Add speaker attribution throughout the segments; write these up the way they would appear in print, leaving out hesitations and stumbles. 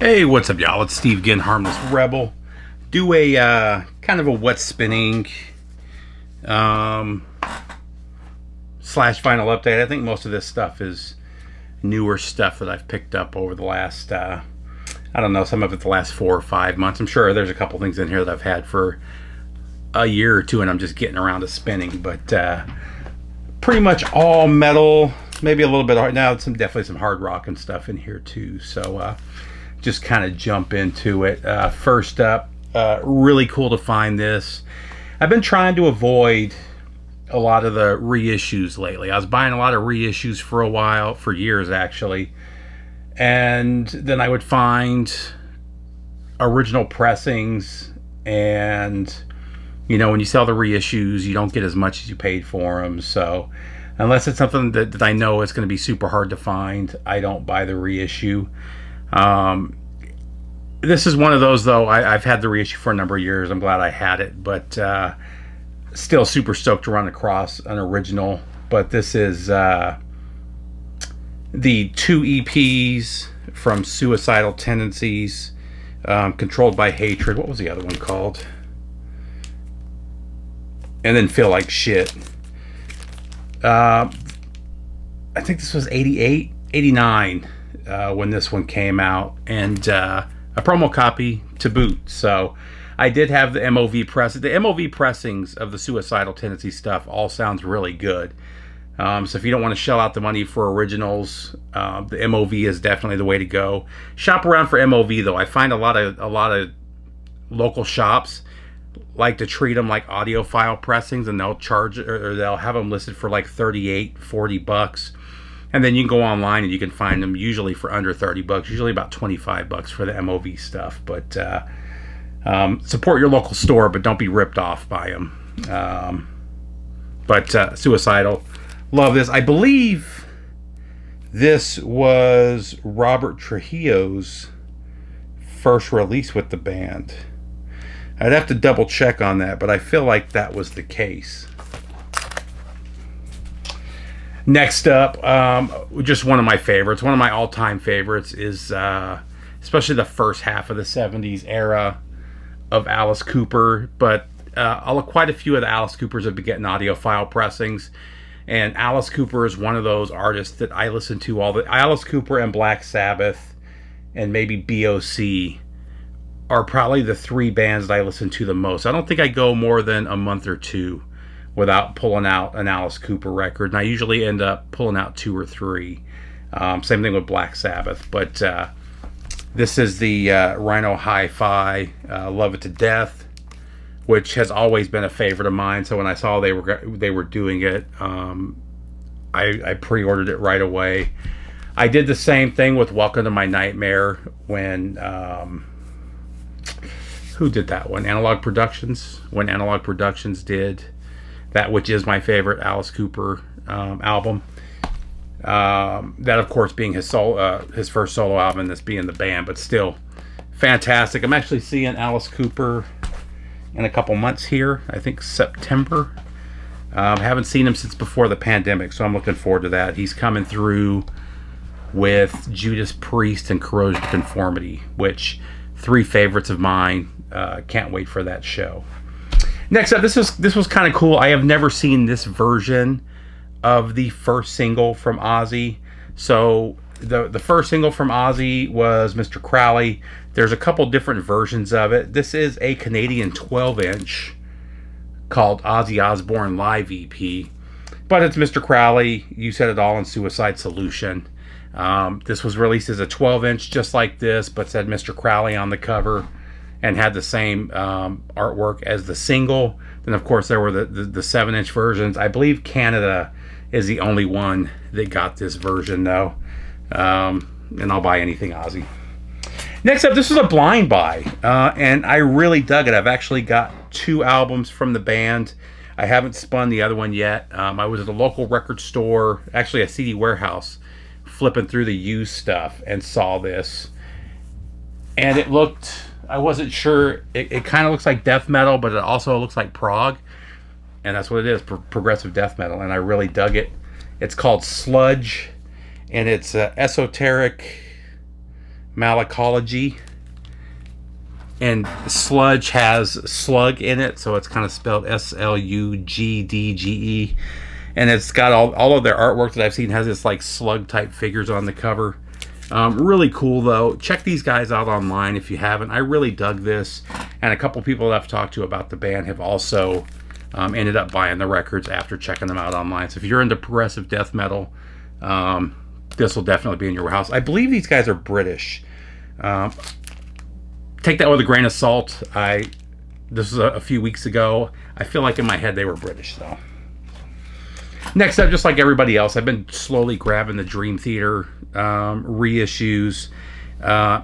Speaker 1: Hey, what's up, y'all? It's Steve again, Harmless Rebel. Do a kind of a wet spinning slash final update. I think most of this stuff is newer stuff that I've picked up over the last, I don't know, some of it the last 4 or 5 months. I'm sure there's a couple things in here that I've had for a year or two, and I'm just getting around to spinning. But pretty much all metal, maybe a little bit hard. Now, definitely some hard rock and stuff in here too. So just kind of jump into it. First up, really cool to find this. I've been trying to avoid a lot of the reissues lately. I was buying a lot of reissues for a while, for years actually, and then I would find original pressings, and you know, when you sell the reissues, you don't get as much as you paid for them. So unless it's something that I know it's going to be super hard to find, I don't buy the reissue. This is one of those, though. I've had the reissue for a number of years. I'm glad I had it, but still super stoked to run across an original. But this is the 2 EPs from Suicidal Tendencies, Controlled by Hatred. What was the other one called? And then Feel Like Shit. I think this was 88, 89 when this one came out, and a promo copy to boot. So I did have the MOV press. The MOV pressings of the Suicidal Tendency stuff all sounds really good. So if you don't want to shell out the money for originals, the MOV is definitely the way to go. Shop around for MOV though. I find a lot of local shops like to treat them like audiophile pressings, and they'll charge, or they'll have them listed for like 38, 40 bucks. And then you can go online and you can find them usually for under 30 bucks, usually about 25 bucks for the MOV stuff. But support your local store, but don't be ripped off by them. But Suicidal, love this. I believe this was Robert Trujillo's first release with the band. I'd have to double check on that, but I feel like that was the case. Next up, just one of my favorites, one of my all-time favorites is especially the first half of the 70s era of Alice Cooper, but quite a few of the Alice Coopers have been getting audiophile pressings, and Alice Cooper is one of those artists that I listen to Alice Cooper and Black Sabbath and maybe BOC are probably the 3 bands that I listen to the most. I don't think I go more than a month or 2 without pulling out an Alice Cooper record, and I usually end up pulling out 2 or 3. Same thing with Black Sabbath, but this is the Rhino Hi-Fi, Love It to Death, which has always been a favorite of mine. So when I saw they were doing it, I pre-ordered it right away. I did the same thing with Welcome to My Nightmare when who did that one? Analog Productions. When Analog Productions did that, which is my favorite Alice Cooper album. That, of course, being his first solo album, and this being the band, but still fantastic. I'm actually seeing Alice Cooper in a couple months here. I think September. Haven't seen him since before the pandemic, so I'm looking forward to that. He's coming through with Judas Priest and Corrosion of Conformity, which 3 favorites of mine. Can't wait for that show. Next up, this was kind of cool. I have never seen this version of the first single from Ozzy. So the first single from Ozzy was Mr. Crowley. There's a couple different versions of it. This is a Canadian 12-inch called Ozzy Osbourne Live EP. But it's Mr. Crowley. You Said It All in Suicide Solution. This was released as a 12-inch just like this, but said Mr. Crowley on the cover and had the same artwork as the single. Then, of course, there were the 7-inch versions. I believe Canada is the only one that got this version, though. And I'll buy anything Ozzy. Next up, this is a blind buy, and I really dug it. I've actually got 2 albums from the band. I haven't spun the other one yet. I was at a local record store, actually a CD warehouse, flipping through the used stuff and saw this. And it looked... I wasn't sure. It kind of looks like death metal, but it also looks like prog. And that's what it is, progressive death metal. And I really dug it. It's called Sludge. And it's esoteric Malacology. And sludge has slug in it, so it's kind of spelled Slugdge. And it's got all of their artwork that I've seen has this like slug type figures on the cover. Really cool though. Check these guys out online if you haven't. I really dug this, and a couple people that I've talked to about the band have also ended up buying the records after checking them out online. So if you're into progressive death metal, this will definitely be in your house. I believe these guys are British. Take that with a grain of salt. This was a few weeks ago. I feel like in my head they were British though. Next up, just like everybody else, I've been slowly grabbing the Dream Theater reissues,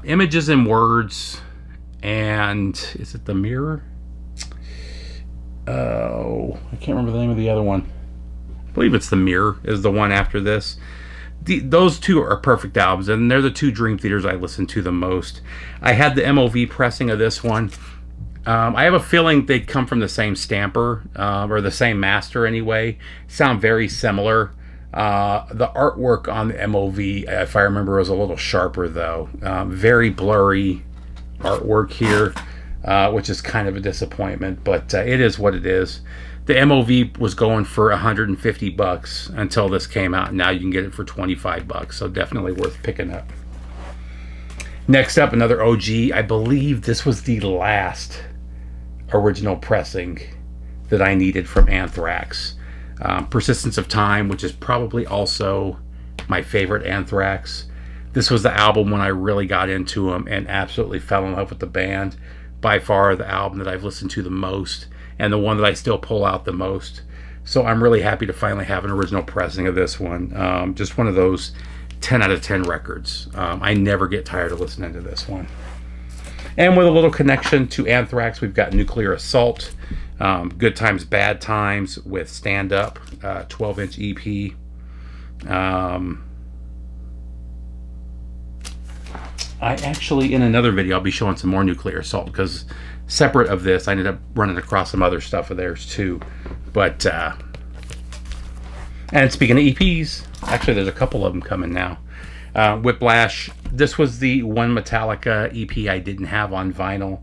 Speaker 1: Images and Words, and is it The Mirror? Oh, I can't remember the name of the other one. I believe it's The Mirror is the one after this. Those two are perfect albums, and they're the two Dream Theaters I listen to the most. I had the MOV pressing of this one. I have a feeling they come from the same stamper, or the same master anyway. Sound very similar. The artwork on the MOV, if I remember, was a little sharper though. Very blurry artwork here, which is kind of a disappointment, but it is what it is. The MOV was going for $150 until this came out. Now you can get it for $25, so definitely worth picking up. Next up, another OG. I believe this was the last original pressing that I needed from Anthrax. Persistence of Time, which is probably also my favorite Anthrax. This was the album when I really got into them and absolutely fell in love with the band. By far the album that I've listened to the most, and the one that I still pull out the most. So I'm really happy to finally have an original pressing of this one. Just one of those 10 out of 10 records. I never get tired of listening to this one. And with a little connection to Anthrax, we've got Nuclear Assault, Good Times, Bad Times with Stand Up, 12-inch EP. I actually, in another video, I'll be showing some more Nuclear Assault, because separate of this, I ended up running across some other stuff of theirs too. But, and speaking of EPs, actually there's a couple of them coming now. Whiplash, this was the one Metallica EP I didn't have on vinyl.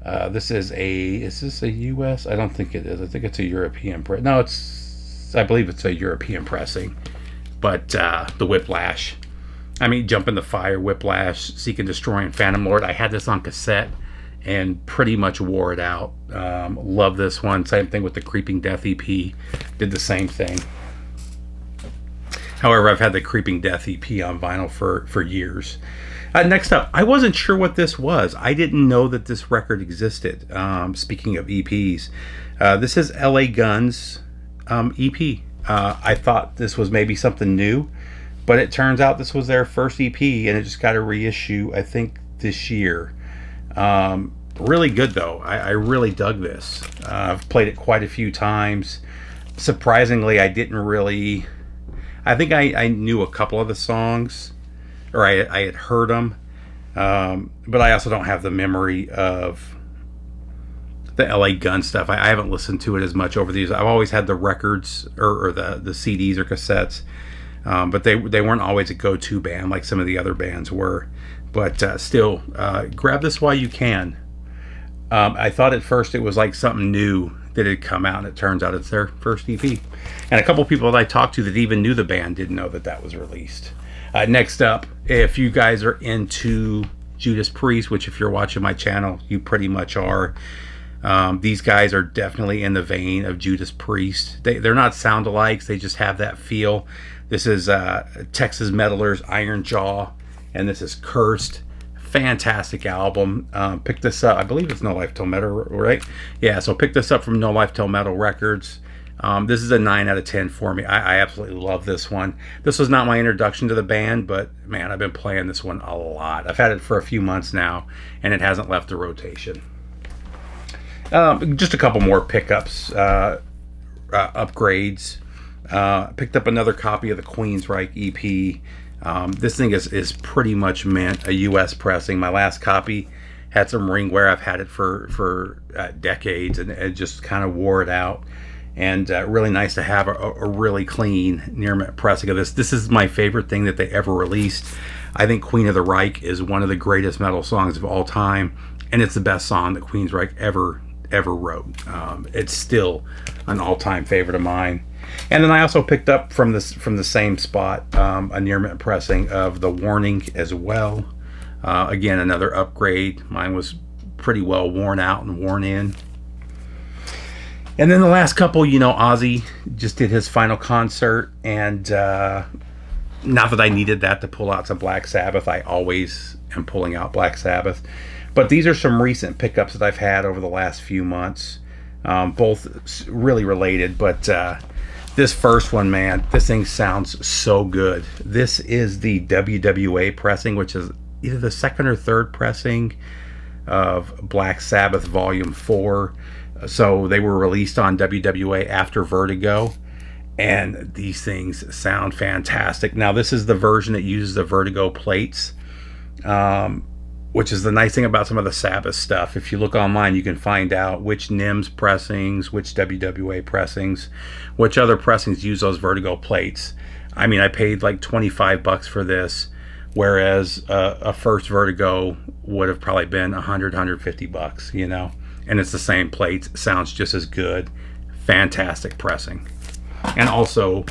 Speaker 1: Is this a US? I don't think it is. I think it's a European press. No, I believe it's a European pressing. But the Whiplash, I mean, Jump in the Fire, Whiplash, Seek and Destroy, and Phantom Lord. I had this on cassette and pretty much wore it out. Love this one. Same thing with the Creeping Death EP. Did the same thing. However, I've had the Creeping Death EP on vinyl for years. Next up, I wasn't sure what this was. I didn't know that this record existed. Speaking of EPs, this is LA Guns EP. I thought this was maybe something new, but it turns out this was their first EP, and it just got a reissue, I think, this year. Really good though. I really dug this. I've played it quite a few times. Surprisingly, I didn't really... I think I knew a couple of the songs, or I had heard them, but I also don't have the memory of the LA Gun stuff. I haven't listened to it as much over these. I've always had the records or the CDs or cassettes, but they weren't always a go-to band like some of the other bands were. But still, grab this while you can. I thought at first it was like something new that had come out, and it turns out it's their first EP. And a couple people that I talked to that even knew the band didn't know that was released. Next up, if you guys are into Judas Priest, which if you're watching my channel, you pretty much are. These guys are definitely in the vein of Judas Priest. They're not sound-alikes, they just have that feel. This is Texas Meddlers, Iron Jaw, and this is Cursed. Fantastic album. Pick this up. I believe it's No Life Till Metal, right? Yeah, so pick this up from No Life Till Metal Records. This is a 9 out of 10 for me. I absolutely love this one. This was not my introduction to the band, but man, I've been playing this one a lot. I've had it for a few months now, and it hasn't left the rotation. Just a couple more pickups, upgrades. Picked up another copy of the Queensryche EP. This thing is pretty much meant a US pressing. My last copy had some ring wear. I've had it for decades, and it just kind of wore it out. And really nice to have a really clean near mint pressing of this. This is my favorite thing that they ever released. I think Queen of the Reich is one of the greatest metal songs of all time, and it's the best song that Queensryche ever wrote. It's still an all-time favorite of mine. And then I also picked up from the same spot a near mint pressing of The Warning as well. Again, another upgrade. Mine was pretty well worn out and worn in. And then the last couple, you know, Ozzy just did his final concert, and not that I needed that to pull out some Black Sabbath. I always am pulling out Black Sabbath. But these are some recent pickups that I've had over the last few months. Both really related, but this first one, man, this thing sounds so good. This is the WWA pressing, which is either the second or third pressing of Black Sabbath Volume 4. So they were released on WWA after Vertigo, and these things sound fantastic. Now, this is the version that uses the Vertigo plates, which is the nice thing about some of the Sabbath stuff. If you look online, you can find out which NIMS pressings, which WWA pressings, which other pressings use those Vertigo plates. I mean, I paid like $25 for this, whereas a first Vertigo would have probably been $100, $150, you know? And it's the same plates, sounds just as good. Fantastic pressing. And also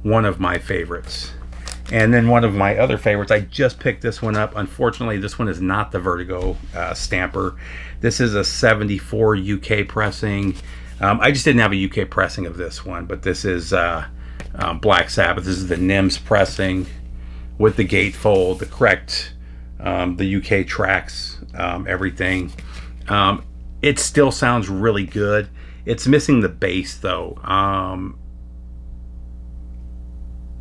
Speaker 1: one of my favorites. And then one of my other favorites, I just picked this one up. Unfortunately, this one is not the Vertigo stamper. This is a 74 UK pressing. I just didn't have a UK pressing of this one, but this is Black Sabbath. This is the NIMS pressing with the gatefold, the correct, the UK tracks, everything. It still sounds really good. It's missing the bass, though.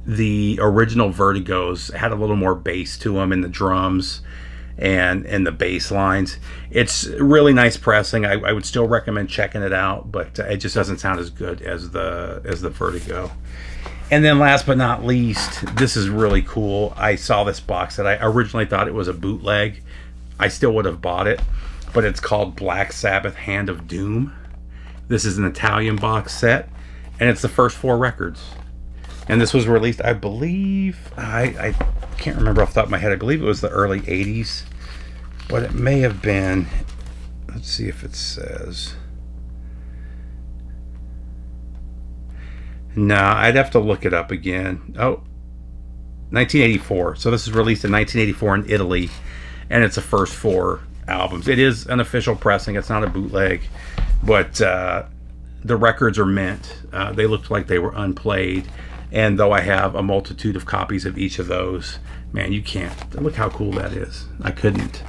Speaker 1: The original Vertigos had a little more bass to them in the drums and the bass lines. It's really nice pressing. I would still recommend checking it out, but it just doesn't sound as good as the Vertigo. And then last but not least, this is really cool. I saw this box that I originally thought it was a bootleg. I still would have bought it, but it's called Black Sabbath Hand of Doom. This is an Italian box set, and it's the first 4 records. And this was released, I believe, I can't remember off the top of my head, I believe it was the early 80s, but it may have been, let's see if it says. Nah, I'd have to look it up again. Oh, 1984. So this is released in 1984 in Italy, and it's the first 4 albums. It is an official pressing, it's not a bootleg, but the records are mint. They looked like they were unplayed. And though I have a multitude of copies of each of those, man, you can't. Look how cool that is. I couldn't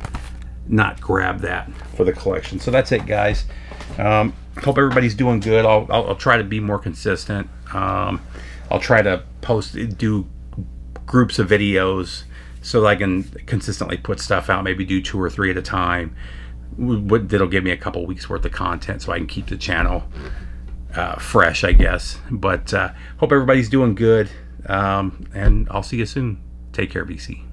Speaker 1: not grab that for the collection. So that's it, guys. Hope everybody's doing good. I'll try to be more consistent. I'll try to do groups of videos so that I can consistently put stuff out, maybe do 2 or 3 at a time. That'll give me a couple weeks worth of content so I can keep the channel fresh, I guess. But hope everybody's doing good, and I'll see you soon. Take care, BC.